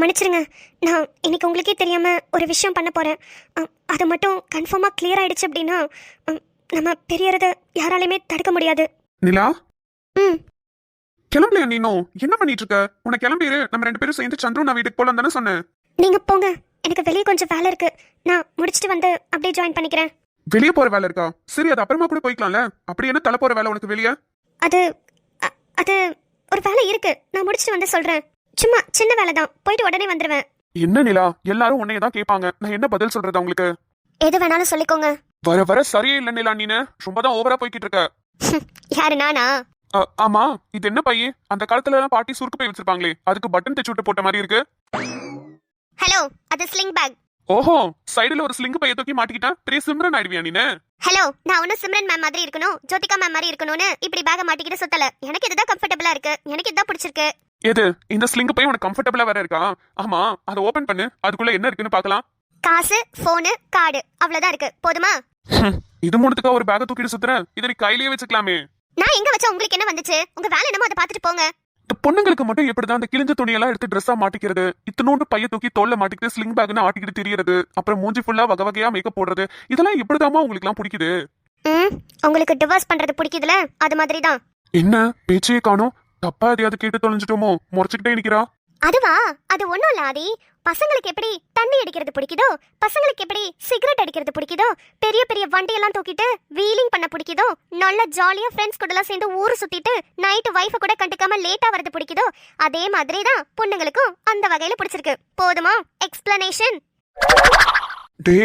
மன்னிச்சிருங்க. நான் இன்னைக்கு உங்களுக்கே தெரியாம ஒரு விஷயம் பண்ண போறேன். அது மட்டும் கன்ஃபார்மா கிளியர் ஆயிடுச்சு அப்படின்னா நம்ம பெரியறத யாராலையுமே தடுக்க முடியாது. நிலா, ம் கிளம்பலையா நீனும்? என்ன பண்ணிட்டு இருக்க? உனக்கு கிளம்பிரு, நம்ம 2 பேரும் சேர்ந்து சந்துரு நான் வீட்டுக்கு போலாம் தானே சொன்னேன். நீங்க போங்க, எனக்கு வெளியே கொஞ்சம் வேலை இருக்கு. நான் முடிச்சிட்டு வந்து அப்படியே ஜாயின் பண்ணிக்கிறேன். வெளியே போற வேலை இருக்கா? சரி, அது அப்புறமா கூட போய்க்கலாம்ல. அப்படி என்ன தலை போற வேலை உனக்கு வெளியே? அது அது ஒரு வேலை இருக்கு, நான் முடிச்சிட்டு வந்து சொல்றேன். சும்மா சின்ன வேலை தான், போயிட்டு உடனே வந்துருவேன். என்ன நிலா, எல்லாரும் உன்னைய தான் கேட்பாங்க. நான் என்ன பதில் சொல்றது உங்களுக்கு? எது வேணாலும் சொல்லிக்கோங்க. வர வர சரியே இல்ல நிலா, நீனு ரொம்ப தான் ஓவரா போய்கிட்டு இருக்க. யாரு, நானா? ஆமா, இது என்ன பையன்? அந்த காலத்துல எல்லாம் பாட்டி சுருக்கு பை வச்சிருப்பாங்களே, அதுக்கு பட்டன் தச்சு விட்டு போட்ட மாதிரி இருக்கு. ஹலோ, அது ஸ்லிங் பேக். ஓஹோ, சைடுல ஒரு ஸ்லிங் பைய தூக்கி மாட்டிக்கிட்டா பெரிய சிம்ரன் ஆயிடுவியா நீனு? ஹலோ, நான் ஒன்னும் சிம்ரன் மேம் மாதிரி இருக்கணும், ஜோதிகா மேம் மாதிரி இருக்கணும்னு இப்படி பேக மாட்டிக்கிட்டு சுத்தல. எனக்கு இதுதான் கம்ஃபர்டபுளா இருக்கு, எனக்கு இதுதான் பிடிச்சிருக்கு. எது, இந்த ஸ்லிங் பை உனக்கு கம்ஃபர்டபுளா வேற இருக்கா? ஆமா, அதை ஓபன் பண்ணு, அதுக்குள்ள என்ன இருக்குன்னு பார்க்கலாம். காசு, போனு, கார்டு, அவ்வளவுதான் இருக்கு. போதுமா? இது மூணுத்துக்கா ஒரு பேக தூக்கிட்டு சுத்துற? இதை நீ கையிலேயே வச்சுக்கலாமே. நான் எங்க வச்சா உங்களுக்கு என்ன வந்துச்சு? உங்க வேலை என்னமோ அதை பாத்துட்டு போங்க. இந்த பொண்ணுங்களுக்கு மட்டும் எப்படிதான் அந்த கிழிஞ்ச துணியெல்லாம் எடுத்து ட்ரெஸ்ஸா மாட்டிக்கிறது, இத்தனோண்டு பைய தூக்கி தோல்ல மாட்டிக்கிட்டு ஸ்லிங் பேக்னு ஆட்டிக்கிட்டு தெரியறது, அப்புறம் மூஞ்சி ஃபுல்லா வகை வகையா மேக்கப் போடுறது, இதெல்லாம் எப்படிதாமா உங்களுக்கு எல்லாம் பிடிக்குது? உங்களுக்கு டிவோர்ஸ் பண்றது பிடிக்குதுல, அது மாதிரி தான். என்ன பேச்சையே காணோம்? தப்பா எதையாவது கேட்டு தொலைஞ்சிட்டோமோ? முறைச்சுக்கிட்டே நிக்கிறா. அதுவா? அது ஒண்ணும் இல்ல ஆதி. பசங்களுக்கு எப்படி தண்ணி அடிக்கிறது பிடிக்குதோ, பசங்களுக்கு எப்படி சிகரெட் அடிக்கிறது பிடிக்குதோ, பெரிய பெரிய வண்டியெல்லாம் தூக்கிட்டு வீலிங் பண்ண பிடிக்குதோ, நல்ல ஜாலியா ஃப்ரெண்ட்ஸ் கூட எல்லாம் சேர்ந்து ஊரு சுத்திட்டு நைட்டு வைஃப கூட கண்டுக்காம லேட்டா வரது பிடிக்குதோ, அதே மாதிரி தான் பொண்ணுங்களுக்கும் அந்த வகையில பிடிச்சிருக்கு. போதுமா எக்ஸ்பிளனேஷன்? டே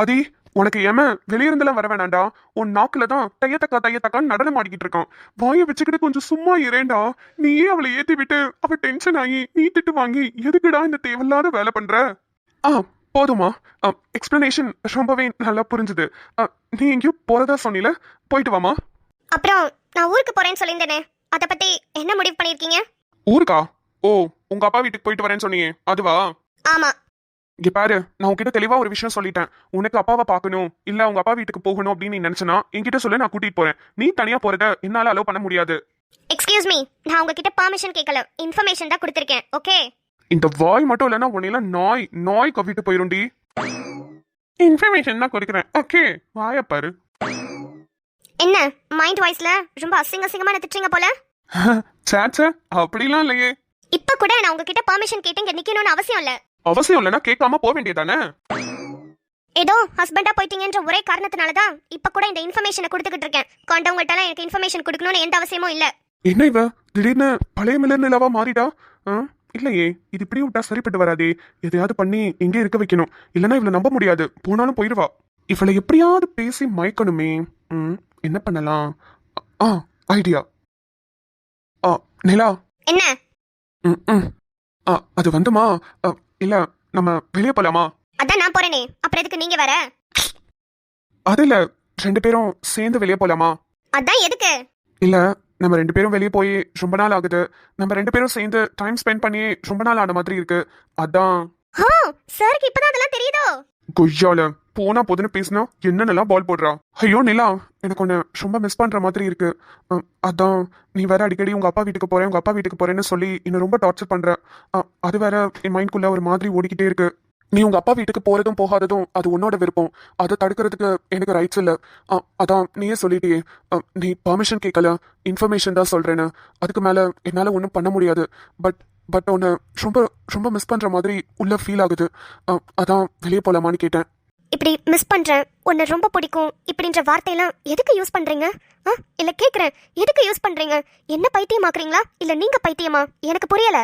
ஆதி, உனக்கு ஏம வெளியிருந்தெல்லாம் வர வேணாண்டா. உன் நாக்குல தான் தையத்தக்கான்னு நடனம் ஆடிக்கிட்டு இருக்கான். வாயை வச்சுக்கிட்டு கொஞ்சம் சும்மா இரேண்டா. நீயே அவளை ஏத்தி விட்டு அவ டென்ஷன் ஆகி நீ திட்டு வாங்கி எதுக்குடா இந்த தேவையில்லாத வேலை பண்ற? போதுமா? எக்ஸ்பிளனேஷன் ரொம்பவே நல்லா புரிஞ்சுது. நீ எங்கேயோ போறதா சொன்னீல, போயிட்டு வாமா. அப்புறம் நான் ஊருக்கு போறேன்னு சொல்லியிருந்தேனே, அதை பத்தி என்ன முடிவு பண்ணிருக்கீங்க? ஊருக்கா? ஓ, உங்க அப்பா வீட்டுக்கு போயிட்டு வரேன்னு சொன்னீங்க, அதுவா? ஆமா. இங்க பாரு, நான் உங்ககிட்ட தெளிவா ஒரு விஷயம் சொல்லிட்டேன். உனக்கு அப்பாவை பார்க்கணும், இல்ல உங்க அப்பா வீட்டுக்கு போகணும் அப்படின்னு நீ நினைச்சனா என்கிட்ட சொல்லு, நான் கூட்டிட்டு போறேன். நீ தனியா போறத என்னால அலோவ் பண்ண முடியாது. எக்ஸ்கியூஸ் மீ, நான் உங்ககிட்ட பெர்மிஷன் கேட்கல, இன்ஃபர்மேஷன் தான் கொடுத்திருக்கேன். ஓகே? இந்த வாய் மட்டும் இல்லைன்னா உன்னையெல்லாம் நாய் கவிட்டு போயிருண்டி. இன்ஃபர்மேஷன் தான் கொடுக்குறேன். ஓகே, வாய பாரு. என்ன மைண்ட் வாய்ஸ்ல ரொம்ப அசிங்கமா திட்டுறீங்க போல? சாச்சா, அப்படிலாம் இல்லையே. இப்ப கூட நான் உங்ககிட்ட பெர்மிஷன் கேட்டு இங்க நிக்கணும்னு அவசியம் இல்ல. அவசியம் இல்லைன்னா கேட்காம போக வேண்டியதானே? ஏதோ ஹஸ்பண்டா போயிட்டீங்கன்ற ஒரே காரணத்தினாலதான் இப்ப கூட இந்த இன்ஃபர்மேஷனை கொடுத்துக்கிட்டு இருக்கேன். கொண்டவங்கள்ட்ட எல்லாம் எனக்கு இன்ஃபர்மேஷன் கொடுக்கணும்னு எந்த அவசியமும் இல்ல. என்ன இவ திடீர்னு பழைய மில்லர் நிலவா மாறிட்டா? இல்லையே, இது இப்படி விட்டா சரிப்பட்டு வராதே. எதையாவது பண்ணி எங்கே இருக்க வைக்கணும், இல்லைன்னா இவளை நம்ப முடியாது. போனாலும் போயிடுவா. இவளை எப்படியாவது பேசி மயக்கணுமே. என்ன பண்ணலாம்? ஐடியா. நிலா. என்ன? அது வந்துமா, இல்ல நம்ம வெளியே போலாமா? அதான் நான் போறேனே, அப்புறம் எதுக்கு நீங்க வர? அது இல்ல, 2 பேரும் சேர்ந்து வெளியே போலாமா? அதான் எதுக்கு? இல்ல, நம்ம 2 பேரும் வெளியே போய் ரொம்ப நாள் ஆகுது. நம்ம 2 பேரும் சேர்ந்து டைம் ஸ்பெண்ட் பண்ணி ரொம்ப நாள் ஆன மாதிரி இருக்கு. அதான். சாருக்கு இப்பதான் அதெல்லாம் தெரியுதோ? கொய்யால போனா போதுன்னு பேசினா என்னென்னலாம் பால் போடுறா. ஐயோ நிலா, எனக்கு ஒன்னு ரொம்ப மிஸ் பண்ற மாதிரி இருக்கு. அதான், நீ வேற அடிக்கடி உங்க அப்பா வீட்டுக்கு போறேன்னு சொல்லி என்ன ரொம்ப டார்ச்சர் பண்ற. அது வேற என் மைண்ட்குள்ள ஒரு மாதிரி ஓடிக்கிட்டே இருக்கு. நீ உங்க அப்பா வீட்டுக்கு போறதும் போகாததும் அது உன்னோட விருப்பம். அதை தடுக்கிறதுக்கு எனக்கு ரைட்ஸ் இல்ல. அதான் நீயே சொல்லிட்டியே, நீ பர்மிஷன் கேட்கல, இன்ஃபர்மேஷன் தான் சொல்றேன்னு. அதுக்கு மேல என்னால ஒன்றும் பண்ண முடியாது. பட் உன்னை ரொம்ப ரொம்ப மிஸ் பண்ற மாதிரி உள்ள ஃபீல் ஆகுது. அதான் வெளியே போலாமான்னு கேட்டேன். இப்படி மிஸ் பண்றேன், உன்னை ரொம்ப பிடிக்கும் இப்படின்ற வார்த்தையெல்லாம் எதுக்கு யூஸ் பண்றீங்க? இல்ல கேக்குறேன், எதுக்கு யூஸ் பண்றீங்க? என்ன பைத்தியமாக்குறீங்களா இல்ல நீங்க பைத்தியமா? எனக்கு புரியல.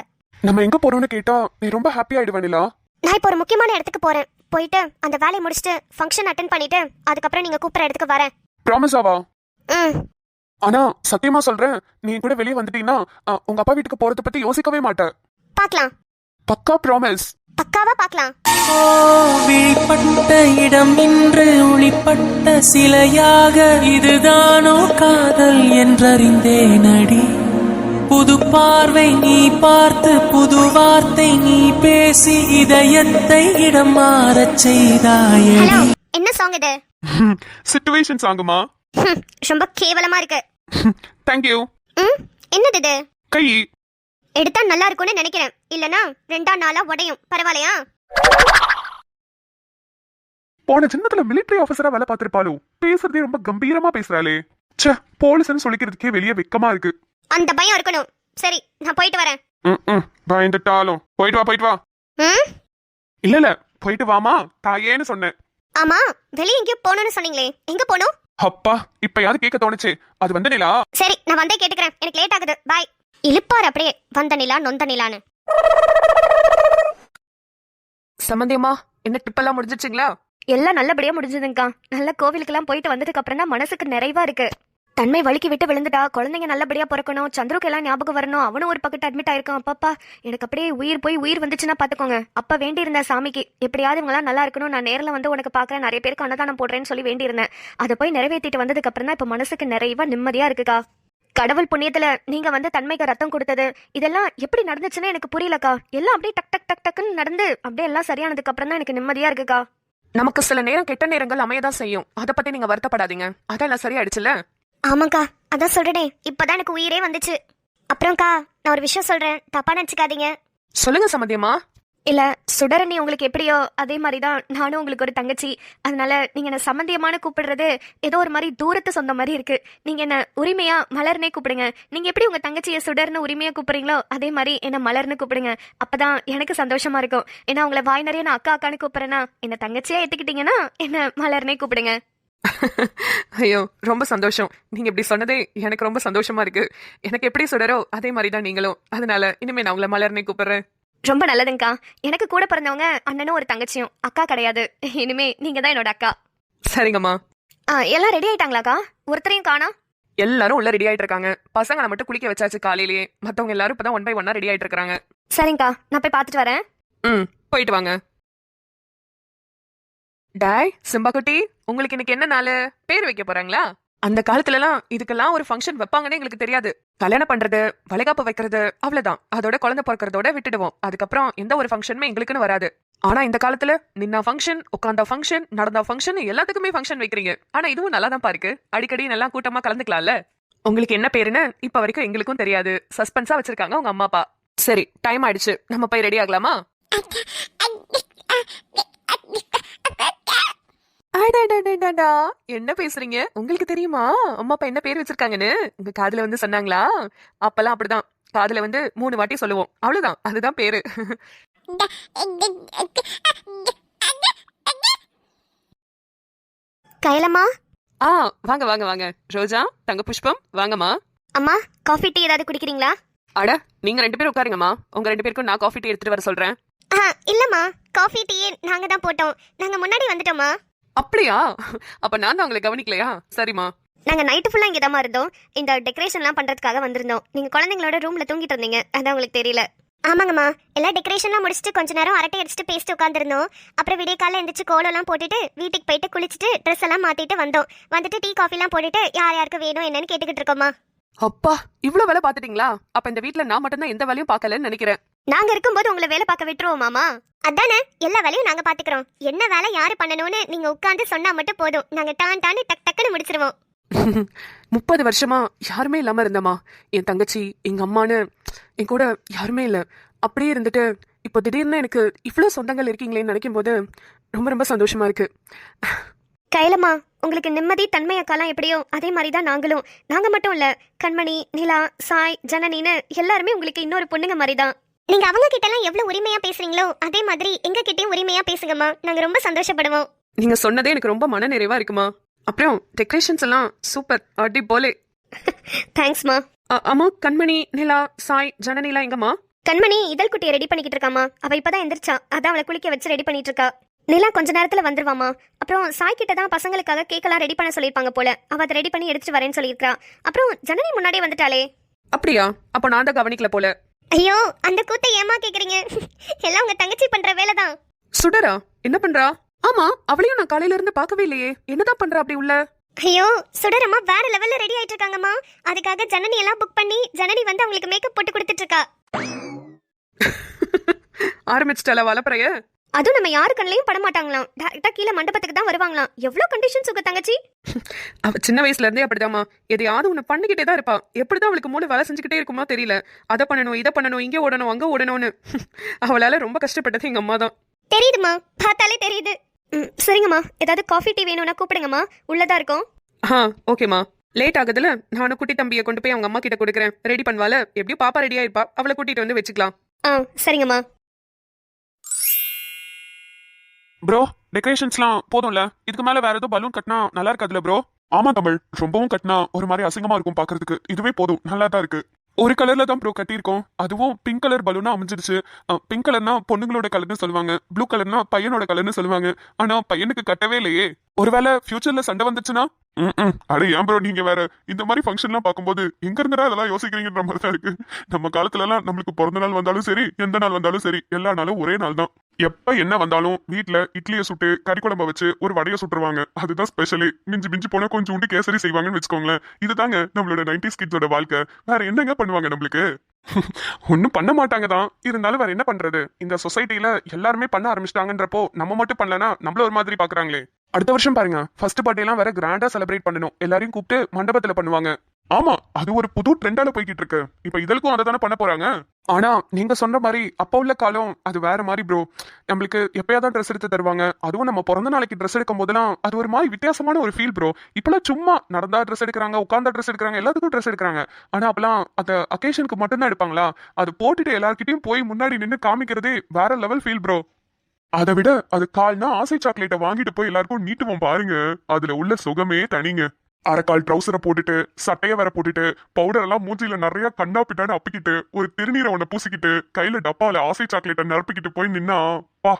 நம்ம எங்க போறோம்னு கேட்டா நீ ரொம்ப ஹாப்பி ஆயிடுவேனிலா. நான் இப்போ ஒரு முக்கியமான இடத்துக்கு போறேன். போயிட்டு அந்த வேலையை முடிச்சுட்டு ஃபங்க்ஷன் அட்டென்ட் பண்ணிட்டு அதுக்கப்புறம் நீங்க கூப்பிடுற இடத்துக்கு வரேன். ப்ராமிஸாவா? ஆனா சத்தியமா சொல்றேன், நீ கூட வெளியே வந்துட்டீங்கன்னா உங்க அப்பா வீட்டுக்கு போறத பத்தி யோசிக்கவே மாட்டேன். பார்க்கலாம். பக்கா ப்ராமிஸ். பக்காவா பார்க்கலாம். விழிப்பட்ட இடம் இன்று ஒளிப்பட்ட சிலையாக இதுதானோ காதல் என்றறிந்தேன் அடி. புது பார்வை நீ பார்த்து புது வார்த்தை நீ பேசி இதயத்தை இடம் மாறச் செய்தாயே. ஹலோ, என்ன சாங் இது? சிச்சுவேஷன் சாங்குமா? ரொம்ப கேவலமா இருக்கு. Thank you. என்னது இது? கை எடுத்தா நல்லா இருக்கும்னு நினைக்கிறேன். இல்லனா 2ஆம் நாளா உடையும். பரவாயில்லையா? போன ஜென்மத்துல மிலிட்டரி ஆபீசரா வேலை பார்த்திருப்பாளோ, பேசுறதே ரொம்ப கம்பீரமா பேசுறாளே. ச்சே, போலீஸ்னு சொல்லிக்கிறதுக்கே வெளியே வெக்கமா இருக்கு. அந்த பயம் இருக்கணும். சரி, நான் போயிட்டு வரேன். பயந்துட்டாலும் போயிட்டு வா. இல்ல போயிட்டு வாமா தாயேன்னு சொன்னேன். ஆமா, வெளிய எங்கேயோ போகணும்னு சொன்னீங்களே, எங்க போகணும்? அப்பா, இப்ப யாரு கேட்க தோணுச்சு. அது வந்து நிலா. சரி, நான் வந்தே கேட்டுக்கிறேன். எனக்கு லேட் ஆகுது. பாய். இழுப்பார் அப்படியே, வந்த நிலா நொந்த நிலான்னு. சம்பந்தியமா, என்ன ட்ரிப் எல்லாம் முடிஞ்சிச்சுங்களா? எல்லாம் நல்லபடியா முடிஞ்சதுங்கக்கா. நல்ல கோவிலுக்கெல்லாம் போயிட்டு வந்ததுக்கு அப்புறம் தான் மனசுக்கு நிறைவா இருக்கு. தன்மை வலிக்கு விட்டு விழுந்துட்டா, குழந்தைங்க நல்லபடியா பிறக்கணும், சந்திருக்கு எல்லாம் ஞாபகம் வரணும், அவனும் ஒரு பக்கத்து அட்மிட் ஆயிருக்கான். அப்பப்பா, எனக்கு அப்படியே உயிர் போய் உயிர் வந்துச்சுன்னா பாத்துக்கோங்க. அப்ப வேண்டி இருந்தேன் சாமிக்கு, எப்படியாவது இவங்களாம் நல்லா இருக்கணும், நான் நேரில் வந்து உனக்கு பாக்க நிறைய பேருக்கு அன்னதானம் போடுறேன்னு சொல்லி வேண்டி இருந்தேன். அதை போய் நிறைவேற்றிட்டு வந்ததுக்கு அப்புறம் தான் இப்ப மனசுக்கு நிறைவா நிம்மதியா இருக்குக்கா. கடவுள் புண்ணியத்துல நீங்க வந்து தன்மைக்கு ரத்தம் கொடுத்தது, இதெல்லாம் எப்படி நடந்துச்சுன்னு எனக்கு புரியலக்கா. எல்லாம் அப்படியே டக் டக் டக் டக்குன்னு நடந்து அப்படியே எல்லாம் சரியானதுக்கு அப்புறம் தான் எனக்கு நிம்மதியா இருக்குக்கா. நமக்கு சில நேரம் கெட்ட நேரங்கள் அமையதான் செய்யும். அதை பத்தி நீங்க வருத்தப்படாதீங்க. அதெல்லாம் சரியாயிடுச்சுல? ஆமாக்கா, அதான் சொல்றேனே, இப்பதான் எனக்கு உயிரே வந்துச்சு. அப்புறம்க்கா, நான் ஒரு விஷயம் சொல்றேன், தப்பா நினைச்சுக்காதீங்க. சொல்லுங்க சம்பந்தியமா. இல்ல, சுடரணி உங்களுக்கு எப்படியோ அதே மாதிரிதான் நானும் உங்களுக்கு ஒரு தங்கச்சி. அதனால நீங்க என்ன சம்பந்தியமான கூப்பிடுறது ஏதோ ஒரு மாதிரி தூரத்து சொந்த மாதிரி இருக்கு. நீங்க என்ன உரிமையா மலர்னே கூப்பிடுங்க. நீங்க எப்படி உங்க தங்கச்சியை சுடர்னு உரிமையா கூப்பிடுறீங்களோ அதே மாதிரி என்ன மலர்னு கூப்பிடுங்க. அப்பதான் எனக்கு சந்தோஷமா இருக்கும். ஏன்னா உங்களை வாய் நிறைய நான் அக்கா அக்கான்னு கூப்பிடுறேன்னா, என்ன தங்கச்சியா ஏத்துக்கிட்டீங்கன்னா என்ன மலர்னே கூப்பிடுங்க. ஐயோ, ரொம்ப சந்தோஷம். நீங்க இப்படி சொன்னதே எனக்கு ரொம்ப சந்தோஷமா இருக்கு. எனக்கு எப்படி சுடரோ அதே மாதிரிதான் நீங்களும். அதனால இனிமே நான் உங்களை மலர்னே கூப்பிடுறேன். ரொம்ப நல்லதுங்கக்கா. எனக்கு கூட பிறந்தவங்க அண்ணனும் ஒரு தங்கச்சியும், அக்கா கிடையாது. இனிமே நீங்க தான் என்னோட அக்கா. சரிங்கம்மா. எல்லாம் ரெடி ஆயிட்டாங்களாக்கா? ஒருத்தரையும் காணா. எல்லாரும் உள்ள ரெடி ஆயிட்டு இருக்காங்க. பசங்களை மட்டும் குளிக்க வச்சாச்சு காலையிலேயே. மத்தவங்க எல்லாரும் இப்பதான் 1 by 1 ரெடி ஆயிட்டு இருக்காங்க. சரிங்கக்கா, நான் போய் பார்த்துட்டு வரேன். போயிட்டு வாங்க. டாய், சிம்பாக்குட்டி, உங்களுக்கு இன்னைக்கு என்ன நாள்? பேர் வைக்க போறாங்களா? அந்த காலத்துல எல்லாம் இதுக்கெல்லாம் ஒரு ஃபங்க்ஷன் வைப்பாங்கன்னு எங்களுக்கு தெரியாது. கல்யாணம் பண்றது, வளைகாப்பு வைக்கிறது, அவ்வளவுதான். அதோட குழந்தை பிறக்கிறதோட விட்டுடுவோம். அதுக்கப்புறம் எந்த ஒரு ஃபங்க்ஷனுமே எங்களுக்குன்னு வராது. ஆனா இந்த காலத்துல நின்னா ஃபங்க்ஷன், உட்காந்தா ஃபங்க்ஷன், நடந்தா ஃபங்க்ஷன், எல்லாத்துக்குமே ஃபங்க்ஷன் வைக்கிறீங்க. ஆனா இதுவும் நல்லா தான் இருக்கு. அடிக்கடி நல்லா கூட்டமா கலந்துக்கலாம்ல. உங்களுக்கு என்ன பேருன்னு இப்ப வரைக்கும் எங்களுக்கும் தெரியாது. சஸ்பென்ஸா வச்சிருக்காங்க உங்க அம்மா அப்பா. சரி, டைம் ஆயிடுச்சு, நம்ம போய் ரெடி ஆகலாமா? என்ன பேசுறீங்க? உங்களுக்கு தெரியுமா அம்மா அப்பா என்ன பேர் வச்சிருக்காங்கன்னு? உங்க காதுல வந்து சொன்னாங்களா? அப்பெல்லாம் அப்படிதான், காதுல வந்து 3 வாட்டி சொல்லுவோம், அவ்வளவுதான், அதுதான் பேரு. கைலம்மா. வாங்க வாங்க வாங்க. ரோஜா, தங்க புஷ்பம், வாங்கம்மா. அம்மா, காஃபி டீ ஏதாவது குடிக்கிறீங்களா? அட, நீங்க 2 பேரும் உட்காருங்கம்மா. உங்க 2 பேருக்கும் நான் காஃபி டீ எடுத்துட்டு வர சொல்றேன். இல்லம்மா, காஃபி டீ நாங்க தான் போட்டோம். நாங்க முன்னாடி வந்துட்டோமா. அப்படியா? அப்ப நான் தான் உங்களை கவனிக்கலையா? சரிம்மா. நாங்க நைட்டு ஃபுல்லா இங்கே தான் இருந்தோம். இந்த டெக்கரேஷன்லாம் பண்றதுக்காக வந்திருந்தோம். நீங்க குழந்தைங்களோட ரூம்ல தூங்கிட்டு இருந்தீங்க, அதான் உங்களுக்கு தெரியல. ஆமாங்கம்மா, எல்லா டெக்கரேஷன்லாம் முடிச்சுட்டு கொஞ்ச நேரம் அரட்டை அடிச்சுட்டு பேசிட்டு உட்காந்துருந்தோம். அப்புறம் விடிய காலைல எந்திரிச்சு கோலம்லாம் போட்டுட்டு வீட்டுக்கு போயிட்டு குளிச்சுட்டு ட்ரெஸ் எல்லாம் மாத்திட்டு வந்தோம். வந்துட்டு டீ காஃபிலாம் போட்டுட்டு யார் யாருக்கு வேணும் என்னன்னு கேட்டுக்கிட்டு இருக்கோமா. அப்பா, இவ்வளவு வேலை பாத்துட்டீங்களா? அப்ப இந்த வீட்ல நான் மட்டும் தான் எந்த வேலையும் பார்க்கலன்னு நினைக்கிறேன். நாங்க இருக்கும்போது உங்களை வேலை பார்க்க விட்டுருவோமாமா? அதானே, எல்லா வேலையும் நாங்க பாத்துக்கிறோம். என்ன வேலை யாரு பண்ணணும்னு நீங்க உட்கார்ந்து சொன்னா மட்டும் போதும். நாங்க டான்னு டக் டக்குன்னு முடிச்சிருவோம். 30 வருஷமா யாருமே இல்லாம இருந்தமா. என் தங்கச்சி, எங்க அம்மான்னு என் கூட யாருமே இல்ல. அப்படியே இருந்துட்டு இப்போ திடீர்னு எனக்கு இவ்வளவு சொந்தங்கள் இருக்கீங்களேன்னு நினைக்கும் போது ரொம்ப ரொம்ப சந்தோஷமா இருக்கு. கைலம்மா, உங்களுக்கு நிம்மதி தன்மை அக்காலாம் எப்படியோ அதே மாதிரி தான் நாங்களும். நாங்க மட்டும் இல்ல, கண்மணி, நிலா, சாய், ஜனனின்னு எல்லாருமே உங்களுக்கு இன்னொரு பொண்ணுங்க மாதிரி தான். நீங்க அவங்க கிட்ட எல்லாம் எவ்வளவு உரிமையா பேசுறீங்களோ அதே மாதிரி எங்க கிட்டயும் உரிமையா பேசுங்கம்மா. நாங்க ரொம்ப சந்தோஷப்படுவோம். நீங்க சொன்னதே எனக்கு ரொம்ப மன நிறைவா இருக்குமா. அப்புறம் டெக்கரேஷன்ஸ் எல்லாம் சூப்பர், அடி போலே. தேங்க்ஸ்மா. அம்மா, கண்மணி, நிலா, சாய், ஜனனிலா எங்கம்மா? கண்மணி இதழ் குட்டியை ரெடி பண்ணிக்கிட்டு இருக்காமா. அவ இப்பதான் எந்திரிச்சா, அதான் அவளை குளிக்க வச்சு ரெடி பண்ணிட்டு இருக்கா. நிலா கொஞ்ச நேரத்துல வந்துருவாமா. அப்புறம் சாய் கிட்ட தான் பசங்களுக்காக கேக்கெல்லாம் ரெடி பண்ண சொல்லிருப்பாங்க போல. அவ அதை ரெடி பண்ணி எடுத்துட்டு வரேன்னு சொல்லியிருக்கா. அப்புறம் ஜனனி முன்னாடியே வந்துட்டாளே. அப்படியா? அப்ப நான் தான் கவனிக்கல போல. ஐயோ, அந்த கூத்தை ஏமா கேக்குறீங்க? எல்லாம் உங்க தங்கச்சி பண்ற வேலைதான். சுடரா என்ன பண்றா? ஆமா, அவளையும் நான் காலையில இருந்து பார்க்கவே இல்லையே. என்னதான் பண்றா அப்படி உள்ள? ஐயோ, சுடரம்மா வேற லெவல்ல ரெடி ஆயிட்டு இருக்காங்கம்மா. அதுக்காக ஜனனி எல்லாம் புக் பண்ணி ஜனனி வந்து அவங்களுக்கு மேக்கப் போட்டு கொடுத்துட்டு இருக்கா. ஆரம்பிச்சிட்டால வளப்பறைய. அதுவும் நம்ம யாரு கண்ணையும் பட மாட்டாங்களாம், டேரக்டா கீழே மண்டபத்துக்கு தான் வருவாங்களாம். எவ்வளவு கண்டிஷன்ஸ் உங்க தங்கச்சி. அவ சின்ன வயசுல இருந்தே அப்படிதாம்மா, எதையாவது ஒண்ணு பண்ணிக்கிட்டே தான் இருப்பா. எப்படிதான் அவளுக்கு மூளை வேலை செஞ்சுக்கிட்டே இருக்குமோ தெரியல. அதை பண்ணணும், இதை பண்ணணும், இங்கே ஓடணும், அங்க ஓடணும்னு. அவளால ரொம்ப கஷ்டப்பட்டது எங்க அம்மா தான். தெரியுதுமா, பார்த்தாலே தெரியுது. சரிங்கம்மா, ஏதாவது காஃபி டீ வேணும்னா கூப்பிடுங்கம்மா, உள்ளதா இருக்கும். ஓகேம்மா. லேட் ஆகுதுல, நானும் குட்டி தம்பியை கொண்டு போய் அவங்க அம்மா கிட்ட கொடுக்குறேன். ரெடி பண்ணுவால, எப்படியும் பாப்பா ரெடியா இருப்பா, அவளை கூட்டிட்டு வந்து வச்சுக்கலாம். சரிங்கம்மா. ப்ரோ டெக்கரேஷன்ஸ்லாம் போதும்ல, இதுக்கு மேல வேற ஏதோ பலூன் கட்டினா நல்லா இருக்காதுல ப்ரோ? ஆமா தமிழ், ரொம்பவும் கட்டினா ஒரு மாதிரி அசிங்கமா இருக்கும் பாக்குறதுக்கு. இதுவே போதும், நல்லா தான் இருக்கு. ஒரு கலர்ல தான் ப்ரோ கட்டியிருக்கோம், அதுவும் பிங்க் கலர் பலூனா அமைஞ்சிருச்சு. பிங்க் கலர்னா பொண்ணுங்களோட கலர்னு சொல்லுவாங்க, ப்ளூ கலர்னா பையனோட கலர்னு சொல்லுவாங்க. ஆனா பையனுக்கு கட்டவே இல்லையே. ஒருவேளை ஃபியூச்சர்ல சண்டை வந்துச்சுன்னா? அட ஏன் ப்ரோ நீங்க வேற, இந்த மாதிரி ஃபங்க்ஷன்லாம் பார்க்கும்போது எங்க இருந்துடா அதெல்லாம் யோசிக்கிறீங்கன்ற மாதிரி தான் இருக்கு. நம்ம காலத்துல எல்லாம் நம்மளுக்கு பிறந்த நாள் வந்தாலும் சரி, எந்த நாள் வந்தாலும் சரி, எல்லா நாளும் ஒரே நாள் தான். எப்ப என்ன வந்தாலும் வீட்டுல இட்லியை சுட்டு கறி குழம்ப வச்சு ஒரு வடையை சுட்டுருவாங்க, அதுதான் ஸ்பெஷலி. மிஞ்சி மிஞ்சி போனா கொஞ்சம் உண்டு கேசரி செய்வாங்கன்னு வச்சுக்கோங்களேன். இதுதாங்க நம்மளோட 90s கிட்ஸோட வாழ்க்கை. வேற என்னங்க பண்ணுவாங்க நம்மளுக்கு? ஒன்னும் பண்ண மாட்டாங்க தான், இருந்தாலும் வேற என்ன பண்றது? இந்த சொசைட்டில எல்லாருமே பண்ண ஆரம்பிச்சிட்டாங்கன்றப்போ நம்ம மட்டும் பண்ணலனா நம்மள ஒரு மாதிரி பாக்குறாங்களே. அடுத்த வருஷம் பாருங்க, ஃபர்ஸ்ட் பர்த்டே எல்லாம் வேற கிராண்டா செலிப்ரேட் பண்ணணும். எல்லாரையும் கூப்பிட்டு மண்டபத்துல பண்ணுவாங்க. ஆமா, அது ஒரு புது ட்ரெண்டால போய்கிட்டு இருக்கு. இப்ப இதற்கும் அதை தானே பண்ண போறாங்க. ஆனா நீங்க சொன்ன மாதிரி அப்ப உள்ள காலம் அது வேற மாதிரி ப்ரோ. நம்மளுக்கு எப்பயாதான் ட்ரெஸ் எடுத்து தருவாங்க, அதுவும் நம்ம பிறந்த நாளைக்கு ட்ரெஸ் எடுக்கும் போதெல்லாம் அது ஒரு மாதிரி வித்தியாசமான ஒரு ஃபீல் ப்ரோ. இப்பெல்லாம் சும்மா நடந்தா ட்ரெஸ் எடுக்கிறாங்க, உட்கார்ந்தா ட்ரெஸ் எடுக்கிறாங்க, எல்லாத்துக்கும் ட்ரெஸ் எடுக்கிறாங்க. ஆனா அப்பெல்லாம் அந்த அக்கேஷனுக்கு மட்டும்தான் எடுப்பாங்களா, அது போட்டுட்டு எல்லார்கிட்டயும் போய் முன்னாடி நின்று காமிக்கிறதே வேற லெவல் ஃபீல் ப்ரோ. அதை விட அது கால்னா ஆசை சாக்லேட்டை வாங்கிட்டு போய் எல்லாருக்கும் நீட்டுவோம் பாருங்க, அதுல உள்ள சுகமே தனிங்க. அரைக்கால் ட்ரௌசரை போட்டுட்டு சட்டைய வேற போட்டுட்டு பவுடர் எல்லாம் மூஞ்சில நிறைய கண்ணா பிட்டான்னு அப்பிக்கிட்டு ஒரு திருநீரை ஒண்ணு பூசிக்கிட்டு கையில டப்பாவில ஆசை சாக்லேட்டை நிரப்பிக்கிட்டு போய் நின்னா பா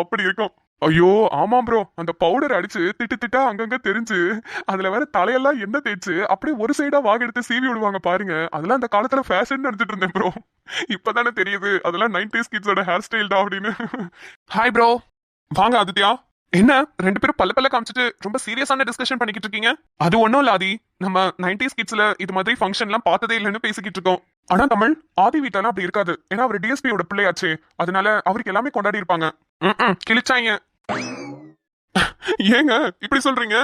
அப்படி இருக்கும். ஐயோ ஆமா ப்ரோ, அந்த பவுடர் அடிச்சு திட்டு திட்டா அங்கங்க தெரிஞ்சு அதுல வேற தலையெல்லாம் எண்ணெய் தேய்ச்சு அப்படியே ஒரு சைடா வாக எடுத்து சீவி விடுவாங்க பாருங்க. அதெல்லாம் அந்த காலத்துல ஃபேஷன் நினைச்சிட்டு இருந்தேன் ப்ரோ. இப்பதானே தெரியுது அதெல்லாம் 90s கிட்ஸோட ஹேர் ஸ்டைல் தான் அப்படின்னு. Hi bro. வாங்க ஆதித்யா. என்ன ரெண்டு பேரும் பல்ல பல்ல காமிச்சிட்டு ரொம்ப சீரியஸான டிஸ்கஷன் பண்ணிக்கிட்டு இருக்கீங்க? அது ஒன்னும் இல்ல ஆதி, நம்ம 90s கிட்ஸ்ல இது மாதிரி ஃபங்க்ஷன் எல்லாம் பார்த்ததே இல்லைன்னு பேசிக்கிட்டு இருக்கோம். ஆனா தமிழ், ஆதி வீட்டெல்லாம் அப்படி இருக்காது. ஏன்னா அவர் டிஎஸ்பியோட பிள்ளையாச்சு, அதனால அவருக்கு எல்லாமே கொண்டாடி இருப்பாங்க. கிழிச்சாங்க. ஏங்க இப்படி சொல்றீங்க?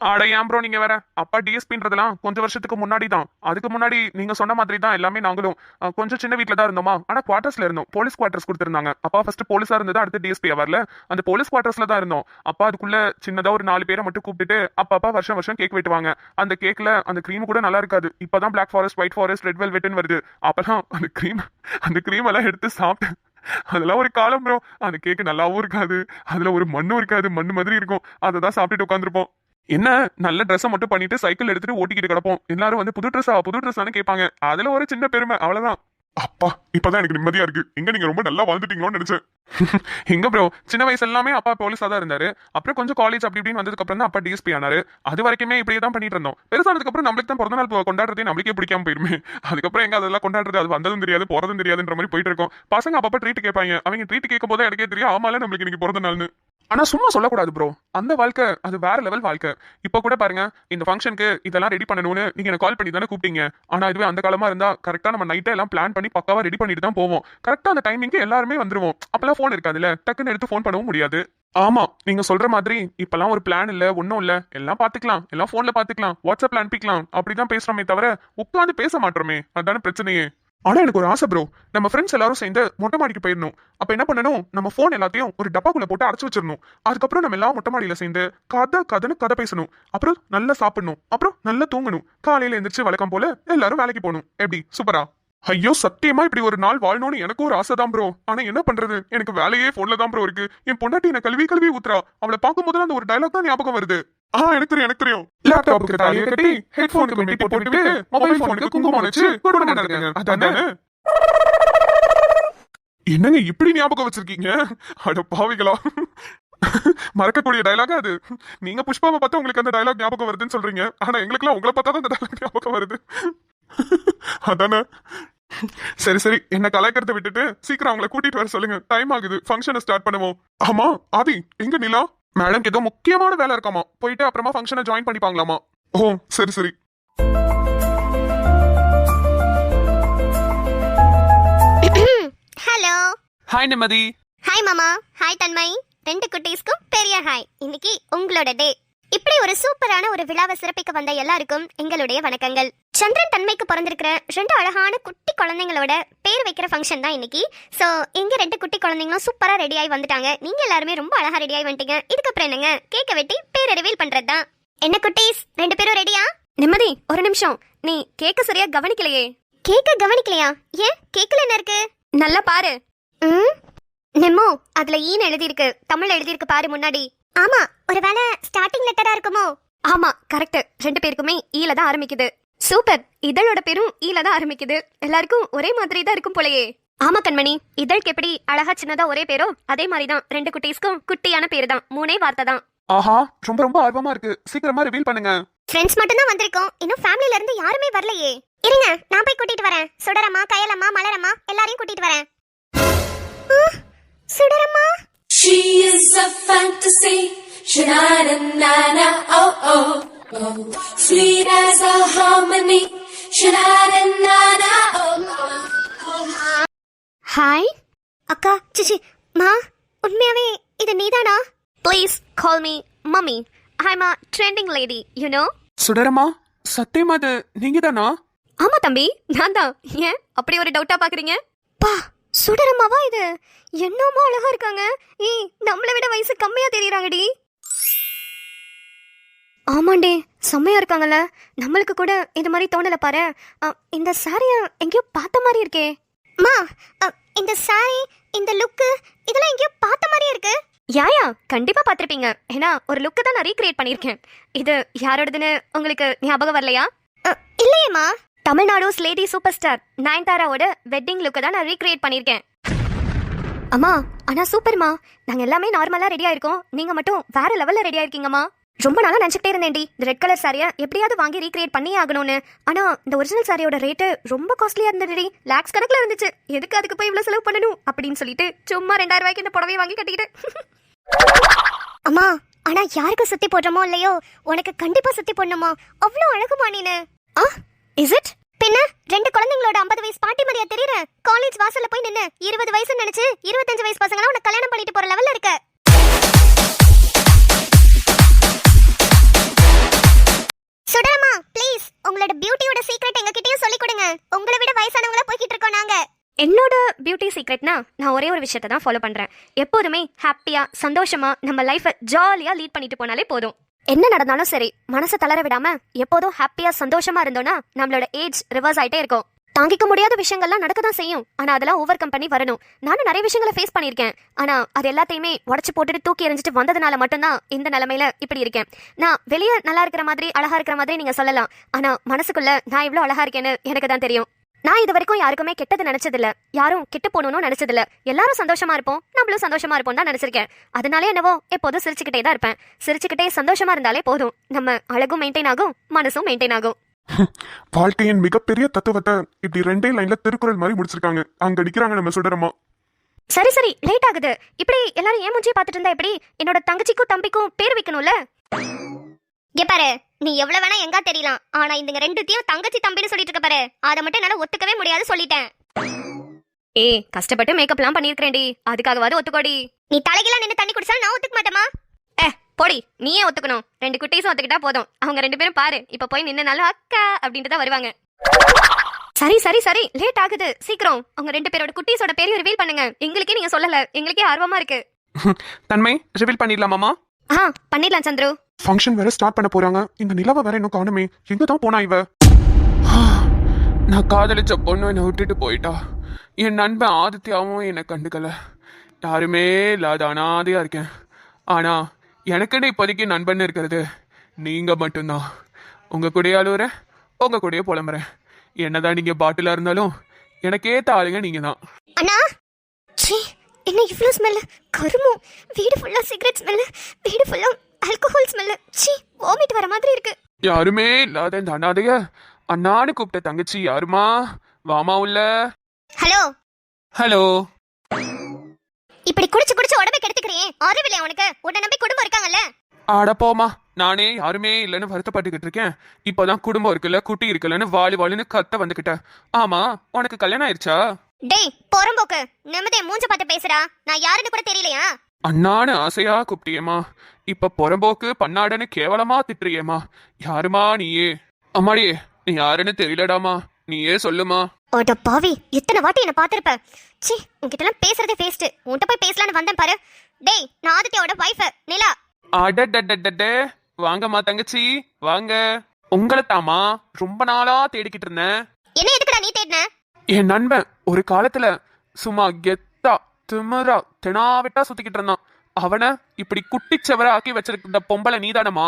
ஆட ஏன் ப்ரோ நீங்க வேற, அப்பா டிஎஸ்பின்றதெல்லாம் கொஞ்சம் வருஷத்துக்கு முன்னாடி தான். அதுக்கு முன்னாடி நீங்க சொன்ன மாதிரி தான் எல்லாமே நாங்களும் கொஞ்சம் சின்ன வீட்டுல தான் இருந்தோமா. ஆனா குவார்டர்ஸ்ல இருந்தோம், போலீஸ் குவார்டர்ஸ் கொடுத்திருந்தாங்க. அப்பா ஃபர்ஸ்ட் போலீஸா இருந்தது, அடுத்து டிஎஸ்பி வரல, அந்த போலீஸ் குவார்டர்ஸ்ல தான் இருந்தோம். அப்பா அதுக்குள்ள சின்னதா ஒரு 4 பேரை மட்டும் கூப்பிட்டுட்டு அப்பா வருஷம் வருஷம் கேக் வெட்டுவாங்க. அந்த கேக்ல அந்த கிரீம் கூட நல்லா இருக்காது. இப்பதான் black forest, white forest, red வெல்வெட்னு வருது. அப்பெல்லாம் அந்த கிரீம் எல்லாம் எடுத்து சாப்பிட்டு அதெல்லாம் ஒரு காலம் ப்ரோ. அந்த கேக்கு நல்லாவும் இருக்காது, அதுல ஒரு மண்ணும் இருக்காது, மண்ணு மாதிரி இருக்கும். அதை தான் சாப்பிட்டுட்டு உட்காந்துருப்போம். என்ன நல்ல ட்ரெஸ்ஸை மட்டும் பண்ணிட்டு சைக்கிள் எடுத்துட்டு ஓட்டிக்கிட்டு கிடப்போம். எல்லாரும் வந்து புது ட்ரெஸ்ஸானு கேட்பாங்க. அதுல ஒரு சின்ன பெருமை, அவ்வளவுதான். அப்பா இப்பதான் எனக்கு நிம்மதியா இருக்கு. எங்க நீங்க ரொம்ப நல்லா வாழ்ந்துட்டீங்களோன்னு நினைச்சேன். எங்க ப்ரோ, சின்ன வயசு எல்லாமே அப்பா போலீஸா தான் இருந்தாரு. அப்புறம் கொஞ்சம் காலேஜ் அப்படி இப்படின்னு வந்ததுக்கு அப்புறம் தான் அப்பா டிஎஸ்பி ஆனாரு. அது வரைக்குமே இப்படியே தான் பண்ணிட்டு இருந்தோம். பெருசானதுக்கு அப்புறம் நம்மளுக்கு தான் பிறந்த நாள் கொண்டாடுறதே நம்மளுக்கே பிடிக்காம போயிருமே. அதுக்கப்புறம் எங்க அதெல்லாம் கொண்டாடுறது, அது வந்ததும் தெரியாது போறதும் தெரியாதுன்ற மாதிரி போயிட்டு இருக்கோம். பசங்க அப்பப்ப ட்ரீட் கேட்பாங்க. அவங்க ட்ரீட் கேட்கும் போது எனக்கே தெரியும் ஆமால நம்மளுக்கு இன்னைக்கு பிறந்த நாள்னு. ஆனா சும்மா சொல்லக்கூடாது ப்ரோ, அந்த வாழ்க்கை அது வேற லெவல் வாழ்க்கை. இப்ப கூட பாருங்க, இந்த ஃபங்க்ஷனுக்கு இதெல்லாம் ரெடி பண்ணணும்னு நீங்க எனக்கு கால் பண்ணி தானே கூப்பிட்டீங்க. ஆனா இதுவே அந்த காலமா இருந்தா கரெக்டா நம்ம நைட்டே எல்லாம் பிளான் பண்ணி பக்காவா ரெடி பண்ணிட்டு தான் போவோம். கரெக்டா அந்த டைமிங்க்கு எல்லாருமே வந்துருவோம். அப்பெல்லாம் போன் இருக்காதுல்ல, டக்குன்னு எடுத்து போன் பண்ணவும் முடியாது. ஆமா நீங்க சொல்ற மாதிரி இப்பெல்லாம் ஒரு பிளான் இல்ல, ஒன்னும் இல்ல, எல்லாம் பாத்துக்கலாம், எல்லாம் போன்ல பாத்துக்கலாம், வாட்ஸ்அப்ல அனுப்பிக்கலாம், அப்படிதான் பேசுறோமே தவிர உட்காந்து பேச மாட்டோமே. அதான பிரச்சனையே. ஆனா எனக்கு ஒரு ஆசை ப்ரோ, நம்ம ஃப்ரெண்ட்ஸ் எல்லாரும் சேர்ந்து மொட்டை மாடிக்கு போயிடணும். அப்ப என்ன பண்ணணும், நம்ம போன் எல்லாத்தையும் ஒரு டப்பாக்குள்ள போட்டு அடைச்சு வச்சிடணும். அதுக்கப்புறம் நம்ம எல்லாம் மொட்டை மாடியில சேர்ந்து கதை பேசணும், அப்புறம் நல்லா சாப்பிடணும், அப்புறம் நல்லா தூங்கணும். காலையில எந்திரிச்சு வழக்கம் போல எல்லாரும் வேலைக்கு போகணும். எப்படி சூப்பரா? ஐயோ சத்தியமா இப்படி ஒரு நாள் வாழணும்னு எனக்கு ஒரு ஆசை தான் ப்ரோ. ஆனா என்ன பண்றது, எனக்கு வேலையே போன்ல தான் ப்ரோ இருக்கு. என் பொண்டாட்டி என்ன கல்வி ஊத்துறா. அவளை பார்க்கும் போது அந்த ஒரு டயலாக் தான் ஞாபகம் வருது. எனக்கு தெரியும். லேப்டாப்புக்கு தாலியை கட்டி, ஹெட்போனுக்கு மெட்டி போட்டுட்டு, மொபைல் போனுக்கு குங்குமம் வச்சு குடும்பம் நடத்துங்க. அதானே? என்னங்க இப்படி ஞாபகம் வச்சிருக்கீங்க? அட பாவிகளா. மறக்கக்கூடிய டயலாக் அது. நீங்க புஷ்பாவை பார்த்தா உங்களுக்கு அந்த டயலாக் ஞாபகம் வருதுன்னு சொல்றீங்க. ஆனா எங்களுக்குலாம் உங்களை பார்த்தா தான் அந்த டயலாக் ஞாபகம் வருது. அதானே? சரி என்ன கலாய்க்கிறத விட்டுட்டு சீக்கிரம் அவங்களை கூட்டிட்டு வர சொல்லுங்க. டைம் ஆகுது, ஃபங்க்ஷனை ஸ்டார்ட் பண்ணுவோம். ஆமா ஆதி, எங்க நிலா? மேடம் ஏதோ முக்கியமான வேலை இருக்காமா, போயிட்டு அப்புறமா ஃபங்க்ஷனை ஜாயின் பண்ணிப்பாங்களாமா. ஓ சரி. ஹலோ. ஹாய் நிம்மதி. ஹாய் மாமா, ஹாய் தன்மை. ரெண்டு குட்டீஸ்க்கும் பெரிய ஹாய். இன்னைக்கு உங்களோட டே. இப்படி ஒரு சூப்பரான ஒரு விழாவை சிறப்பிக்க வந்த எல்லாருக்கும் எங்களுடைய வணக்கங்கள். சந்திரன் தன்மைக்கு பிறந்திருக்கிற ரெண்டு அழகான குட்டி குழந்தைங்களோட பேர் வைக்கிற ஃபங்க்ஷன் தான் இன்னைக்கு. ஸோ இங்க ரெண்டு குட்டி குழந்தைங்களும் சூப்பரா ரெடி ஆகி வந்துட்டாங்க. நீங்க எல்லாருமே ரொம்ப அழகா ரெடி ஆகி வந்துட்டீங்க. இதுக்கப்புறம் என்னங்க, கேக்க வெட்டி பேர் ரிவீல் பண்றது தான். என்ன குட்டீஸ், ரெண்டு பேரும் ரெடியா? நிம்மதி, ஒரு நிமிஷம். நீ கேக்க சரியா கவனிக்கலையே. கேக்க கவனிக்கலையா? ஏன், கேக்கல என்ன இருக்கு? நல்லா பாரு. நெம்மோ, அதுல ஈன்னு எழுதி இருக்கு, தமிழ் எழுதி இருக்கு பாரு முன்னாடி. ஆமா, ஒருவேளை ஸ்டார்டிங் லெட்டரா இருக்குமோ? ஆமா, கரெக்ட். ரெண்டு பேருக்குமே ஈல தான் ஆரம்பிக்குது. சூப்பர். இதழோட பேரும் ஈல தான் ஆரம்பிக்குது. எல்லாருக்கும் ஒரே மாதிரி தான் இருக்கும் போலயே. ஆமா கண்மணி, இதழ்க்கு எப்படி அழகா சின்னதா ஒரே பேரோ அதே மாதிரி தான் ரெண்டு குட்டீஸ்க்கும் குட்டியான பேரு தான். 3 வார்த்தை தான். ஆஹா, ரொம்ப ரொம்ப ஆர்வமா இருக்கு. சீக்கிரமா ரிவீல் பண்ணுங்க. ஃப்ரெண்ட்ஸ் மட்டும் தான் வந்திருக்கோம். இன்னும் ஃபேமிலில இருந்து யாருமே வரலையே. இருங்க, நான் போய் கூட்டிட்டு வரேன். சுடரம்மா, கயலம்மா, மலரம்மா எல்லாரையும் கூட்டிட்டு வரேன். சுடரம்மா, She is a fantasy, sha-na-na-na-na, oh oh oh. Sweet as a harmony, sha-na-na-na-na, oh oh. Hi அக்கா. சிச்சி மா, உண்மையாவே இது நீதானா? Please call me mummy. I'm a trending lady, you know. சுடரமா, சத்தியமா அது நீங்க தானா? ஆமா தம்பி, நான் தான். ஏன் அப்படி ஒரு டவுட்டா பாக்குறீங்க? பா, சுடரம்மாவா இது? என்னமோ அழகா இருக்காங்க. ஏய், நம்மளை விட வயசு கம்மியா தெரியறாங்கடி. ஆமாண்டே, செம்மையா இருக்காங்கல்ல. நம்மளுக்கு கூட இது மாதிரி தோணல பாரு. இந்த சாரிய எங்கேயோ பார்த்த மாதிரி இருக்கே. மா, இந்த சாரி, இந்த லுக்கு இதெல்லாம் எங்கேயோ பார்த்த மாதிரியே இருக்கு. யாயா, கண்டிப்பா பார்த்திருப்பீங்க. ஏன்னா ஒரு லுக்கு தான் நான் ரீக்ரியேட் பண்ணியிருக்கேன். இது யாரோடதுன்னு உங்களுக்கு ஞாபகம் வரலையா? இல்லையேம்மா. Tamil Nadu's lady super star நயன்தாராவோட wedding லுக்கை தான் நான் ரீக்ரியேட் பண்ணியிருக்கேன். அம்மா, ஆனா சூப்பர்மா. நாங்க எல்லாமே நார்மலா ரெடியா இருக்கோம், நீங்க மட்டும் வேற லெவல்ல ரெடியா இருக்கீங்கம்மா. ரொம்ப நாளா நினைச்சுட்டே இருந்தேன்டி இந்த ரெட் கலர் சாரியை எப்படியாவது வாங்கி ரீக்ரியேட் பண்ணியே ஆகணும்னு. ஆனா இந்த ஒரிஜினல் சாரியோட ரேட்டு ரொம்ப காஸ்ட்லியா இருந்ததுடி. லாக்ஸ் கணக்குல இருந்துச்சு. எதுக்கு அதுக்கு போய் இவ்வளவு செலவு பண்ணணும் அப்படின்னு சொல்லிட்டு சும்மா 2000 ரூபாய்க்கு இந்த புடவையை வாங்கி கட்டிக்கிட்டேன். அம்மா, ஆனா யாருக்கு சுத்தி போடுறோமோ இல்லையோ, உனக்கு கண்டிப்பா சுத்தி போடணுமா. அவ்வளோ அழகுமா நீனு. Is it? பின்ன ரெண்டு குழந்தைங்களோட 50 வயசு பாட்டி மாதிரியா தெரியற? காலேஜ் வாசல்ல போய் நின்னு 20 வயசு நினைச்சு 25 வயசு பசங்களா உனக்கு கல்யாணம் பண்ணிட்டு போற லெவல்ல இருக்க. சுடரம்மா, ப்ளீஸ் உங்களோட பியூட்டியோட சீக்ரெட் எங்ககிட்டயும் சொல்லி கொடுங்க. உங்களை விட வயசானவங்களா போய்கிட்டு இருக்கோம் நாங்க. என்னோட பியூட்டி சீக்ரெட்னா நான் ஒரே ஒரு விஷயத்தை தான் ஃபாலோ பண்றேன். எப்போதுமே ஹாப்பியா சந்தோஷமா நம்ம லைஃபை ஜாலியா லீட் பண்ணிட்டு போனாலே போதும். என்ன நடந்தாலும் சரி, மனசை தளர விடாம எப்போதும் ஹாப்பியா சந்தோஷமா இருந்தோம்னா நம்மளோட ஏஜ் ரிவர்ஸ் ஆயிட்டே இருக்கும். தாங்கிக்க முடியாத விஷயங்கள்லாம் நடக்க தான் செய்யும், ஆனா அதெல்லாம் ஓவர் கம் பண்ணி வரணும். நானும் நிறைய விஷயங்களை ஃபேஸ் பண்ணியிருக்கேன். ஆனா அது எல்லாத்தையுமே உடச்சு போட்டுட்டு தூக்கி எறிஞ்சிட்டு வந்ததுனால மட்டும்தான் இந்த நிலைமையில இப்படி இருக்கேன். நான் வெளியே நல்லா இருக்கிற மாதிரி அழகா இருக்கிற மாதிரி நீங்க சொல்லலாம், ஆனா மனசுக்குள்ள நான் இவ்வளவு அழகா இருக்கேன்னு எனக்கு தான் தெரியும். நான் இது வரைக்கும் யாருக்குமே கெட்டது நினைச்சதில்ல, யாரும் கெட்டு போகணும்னு நினைச்சதில்ல. எல்லாரும் சந்தோஷமா இருப்போம், நம்மளும் சந்தோஷமா இருப்போம் தான் நினைச்சிருக்கேன். அதனாலே என்னவோ எப்போதும் சிரிச்சுக்கிட்டே தான் இருப்பேன். சிரிச்சுக்கிட்டே சந்தோஷமா இருந்தாலே போதும், நம்ம அழகும் மெயின்டைன் ஆகும், மனசும் மெயின்டைன் ஆகும். வாழ்க்கையின் மிகப்பெரிய தத்துவத்தை இப்படி 2 லைன்ல திருக்குறள் மாதிரி முடிச்சிருக்காங்க. அங்க அடிக்கிறாங்க நம்ம சுடரமா. சரி சரி, லேட் ஆகுது. இப்படி எல்லாரும் ஏன் மூஞ்சியை பார்த்துட்டு இருந்தா எப்படி? என்னோட தங்கச்சிக்கும் தம்பிக்கும் பேர் வைக்கணும்ல. இங்க பாரு, நீ எவ்வளவு வேணா எங்க தெரியலாம், ஆனா இந்த ரெண்டுத்தையும் தங்கச்சி தம்பின்னு சொல்லிட்டு இருக்க பாரு, அதை மட்டும் என்னால ஒத்துக்கவே முடியாது சொல்லிட்டேன். ஏய், கஷ்டப்பட்டு மேக்கப்லாம் பண்ணியிருக்கேன்டி, அதுக்காகவாது ஒத்துக்கோடி. நீ தலைகீழ நின்னு தண்ணி குடிச்சா நான் ஒத்துக்க மாட்டேமா? போடி, நீயே ஒத்துக்கணும். 2 குட்டீஸும் ஒத்துக்கிட்டா போதும். அவங்க 2 பேரும் பாரு, இப்ப போய் நின்னனாலும் அக்கா அப்படின்ட்டு தான் வருவாங்க. சரி சரி சரி, லேட் ஆகுது. சீக்கிரம் அவங்க 2 பேரோட குட்டீஸோட பேரையும் ரிவீல் பண்ணுங்க. எங்களுக்கே நீங்க சொல்லல, எங்களுக்கே ஆர்வமா இருக்கு. தன்மை, ரிவீல் பண்ணிடலாமாமா? பண்ணிடலாம் சந்துரு. ஃபங்க்ஷன் வேற ஸ்டார்ட் பண்ண போறாங்க. இந்த நிலவை வேற இன்னும் காணுமே. எங்க தான் போனா இவ? நான் காதலிச்ச பொண்ணு என்னை விட்டுட்டு போயிட்டா. என் நண்பன் ஆதித்யாவும் என்னை கண்டுக்கல. யாருமே இல்லாத அனாதையா இருக்கேன். ஆனா எனக்குன்னு இப்போதைக்கு நண்பன் இருக்கிறது நீங்க மட்டும்தான். உங்க கூடயே அழுவுறேன், உங்க கூடயே புலம்புறேன். என்னதான் நீங்க பாட்டிலா இருந்தாலும் எனக்கு ஏத்த ஆளுங்க நீங்க தான். அண்ணா, சீ, என்ன இவ்ளோ ஸ்மெல்? கருமோ, வீடு ஃபுல்லா சிகரெட் ஸ்மெல், வீடு ஃபுல்லா ஆல்கஹால் ஸ்மெல். சீ, வாமிட் வர மாதிரி இருக்கு. யாருமே இல்லாத இந்த அனாதைய அண்ணான்னு கூப்பிட்ட தங்கச்சி யாருமா? வாமா உள்ள. Hello hello. இப்படி குடிச்சு குடிச்சு உடம்பை கெடுத்துக்கிறேன். அறிவில்லை உனக்கு? உன்னை நம்பி குடும்பம் இருக்காங்கல்ல. ஆட போமா, நானே யாருமே இல்லைன்னு வருத்தப்பட்டுக்கிட்டு இருக்கேன். இப்போதான் குடும்பம் இருக்குல்ல, குட்டி இருக்குல்லன்னு வாலு வாலுன்னு கத்த வந்துக்கிட்ட. ஆமா, உனக்கு கல்யாணம் ஆயிடுச்சா? டேய் பொறம்போக்கு நிம்மதியை மூஞ்ச பார்த்து பேசுடா. நான் யாருன்னு கூட தெரியலையா? அண்ணான்னு ஆசையா கூப்பிட்டியேம்மா, இப்ப புறம்போக்கு பண்ணாடன்னு கேவலமா திட்டுறியேம்மா. யாருமா நீயே? அம்மாடியே, நீ யாருன்னு தெரியலடாமா, நீயே சொல்லுமா. அட பாவி, எத்தனை வாட்டி என்ன பார்த்திருப்ப. ச்சீ, உன்கிட்ட எல்லாம் பேசுறதே வேஸ்ட். உன்கிட்ட போய் பேசலான்னு வந்தேன் பாரு. டேய், நான் ஆதித்யாவோட வைஃப் நிலா. அடடடடடே, வாங்கம்மா தங்கச்சி வாங்க. உங்களை தாமா ரொம்ப நாளா தேடிக்கிட்டு இருந்தேன். என்ன எதுக்குடா நீ தேடின? என் நண்பன் ஒரு காலத்துல சும்மா கெத்தா திமிரா தெனாவிட்டா சுத்திக்கிட்டு இருந்தான். அவனை இப்படி குட்டிச்சவரை ஆக்கி வச்சிருக்கிற பொம்பளை நீதானமா?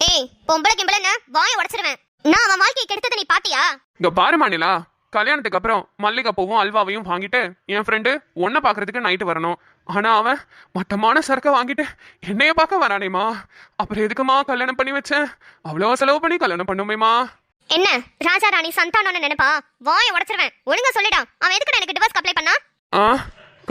ஏய், பொம்பளை கிம்பளன்னு வாயை உடைச்சிருவேன். நான் அவன் வாழ்க்கையை கெடுத்ததை நீ பாத்தியா? இங்க பாருமா நிலா, கல்யாணத்துக்கு அப்புறம் மல்லிகைப்பூவும் அல்வாவையும் வாங்கிட்டு என் ஃப்ரெண்டு ஒன்ன பாக்குறதுக்கு நைட்டு வரணும். ஆனா அவன் மட்டமான சரக்க வாங்கிட்டு என்னைய பார்க்க வரானேமா. அப்புறம் எதுக்குமா கல்யாணம் பண்ணி வச்சேன்? அவ்வளோ செலவு பண்ணி கல்யாணம் பண்ணுமேமா. என்ன ராஜா ராணி சந்தானம்னு நினைப்பா? வாயை உடைச்சிருவேன். ஒழுங்கா சொல்லிடா, அவன் எதுக்கு எனக்கு டிவோர்ஸ் அப்ளை பண்ணா?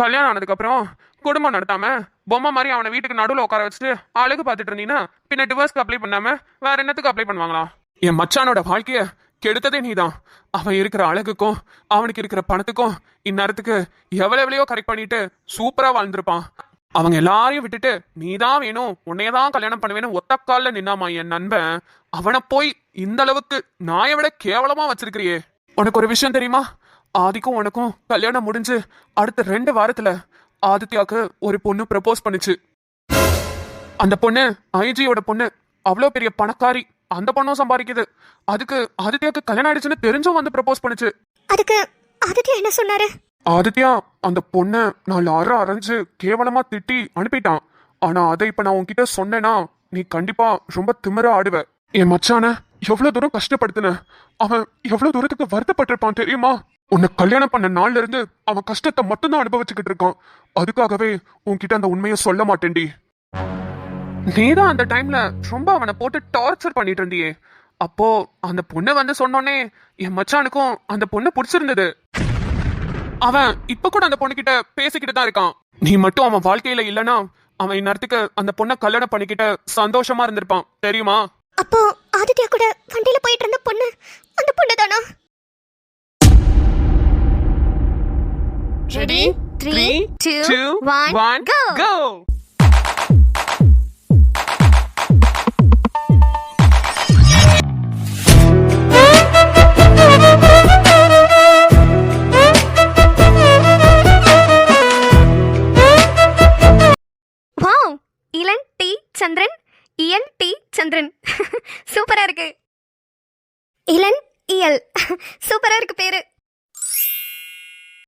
கல்யாணம் ஆனதுக்கு அப்புறம் குடும்பம் நடத்தாம பொம்மை மாதிரி அவனை வீட்டுக்கு நடுவில் உட்கார வச்சுட்டு அழகு பார்த்துட்டு இருந்தீங்கன்னா பின்ன டிவோர்ஸ்க்கு அப்ளை பண்ணாம வேற என்னத்துக்கு அப்ளை பண்ணுவாங்களா? என் மச்சானோட வாழ்க்கைய கெடுத்ததே நீதான். அவன் இருக்கிற அழகுக்கும் அவனுக்கு இருக்கிற பணத்துக்கும் இந்நேரத்துக்கு எவ்வளோ கரெக்ட் பண்ணிட்டு சூப்பரா வாழ்ந்திருப்பான். அவங்க எல்லாரையும் விட்டுட்டு நீதான் வேணும், உன்னையதான் கல்யாணம் பண்ணுவேன்னு ஒத்த கால்ல நின்னாமா என் நண்பன். அவனை போய் இந்த அளவுக்கு நாயை விட கேவலமா வச்சிருக்கிறியே. உனக்கு ஒரு விஷயம் தெரியுமா? ஆதிக்கும் உனக்கும் கல்யாணம் முடிஞ்சு அடுத்த 2 வாரத்துல ஆதித்யாவுக்கு ஒரு பொண்ணு ப்ரப்போஸ் பண்ணுச்சு. அந்த பொண்ணு ஐஜியோட பொண்ணு, அவ்வளோ பெரிய பணக்காரி. அந்த பொண்ணும் சம்பாதிக்குது. அதுக்கு ஆதித்யாவுக்கு கல்யாணம் ஆயிடுச்சுன்னு தெரிஞ்சும் வந்து ப்ரப்போஸ் பண்ணுச்சு. அதுக்கு ஆதித்யா என்ன சொன்னாரு? ஆதித்யா அந்த பொண்ணை நான் லாரா அரைஞ்சு கேவலமா திட்டி அனுப்பிட்டான். ஆனா அதை இப்ப நான் உன்கிட்ட சொன்னேன்னா நீ கண்டிப்பா ரொம்ப திமிரா ஆடுவ. என் மச்சான எவ்வளவு தூரம் கஷ்டப்படுத்தின, அவன் எவ்வளவு தூரத்துக்கு வருத்தப்பட்டிருப்பான் தெரியுமா? உன்னை கல்யாணம் பண்ண நாள்ல இருந்து அவன் கஷ்டத்தை மட்டும்தான் அனுபவிச்சுக்கிட்டு இருக்கான். அதுக்காகவே உன்கிட்ட அந்த உண்மையை சொல்ல மாட்டேன்டி. நீதான் அந்த டைம்ல ரொம்ப அவனை போட்டு டார்ச்சர் பண்ணிட்டு இருந்தியே. அப்போ அந்த பொண்ணு வந்து சொன்னோன்னே என் மச்சானுக்கும் அந்த பொண்ணு பிடிச்சிருந்தது. அவன் இப்ப கூட அந்த பொண்ணு கிட்ட பேசிக்கிட்டு தான் இருக்கான். நீ மட்டும் அவன் வாழ்க்கையில இல்லனா அவன் இந்நேரத்துக்கு அந்த பொண்ணை கல்யாணம் பண்ணிக்கிட்ட சந்தோஷமா இருந்திருப்பான் தெரியுமா? அப்போ ஆதித்யா கூட வண்டியில போயிட்டு இருந்த பொண்ணு அந்த பொண்ணு தானா? Ready? 3, 2, 1, go! go! Wow, Ilan T Chandran, Iyal T சந்திரன். சூப்பரா இருக்கு. இளன் இயல், சூப்பரா இருக்கு பேரு.